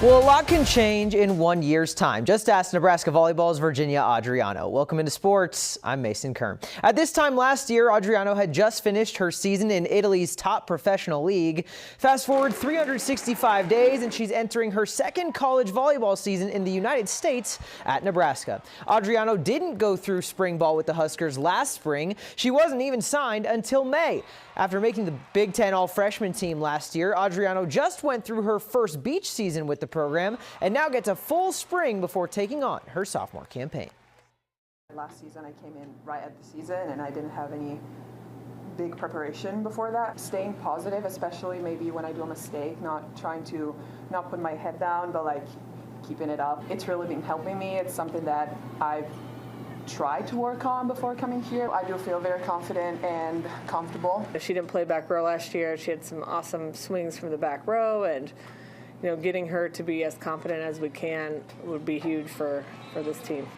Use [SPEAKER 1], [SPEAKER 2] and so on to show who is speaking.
[SPEAKER 1] Well, a lot can change in 1 year's time. Just ask Nebraska volleyball's Virginia Adriano. Welcome into sports. I'm Mason Kern. At this time last year, Adriano had just finished her season in Italy's top professional league. Fast forward 365 days, and she's entering her second college volleyball season in the United States at Nebraska. Adriano didn't go through spring ball with the Huskers last spring. She wasn't even signed until May. After making the Big Ten All-Freshman team last year, Adriano just went through her first beach season with the program and now gets a full spring before taking on her sophomore campaign.
[SPEAKER 2] Last season I came in right at the season and I didn't have any big preparation before that. Staying positive, especially maybe when I do a mistake, not trying to not put my head down, but like keeping it up. It's really been helping me. It's something that I've tried to work on before coming here. I do feel very confident and comfortable.
[SPEAKER 3] She didn't play back row last year. She had some awesome swings from the back row, and getting her to be as confident as we can would be huge for this team.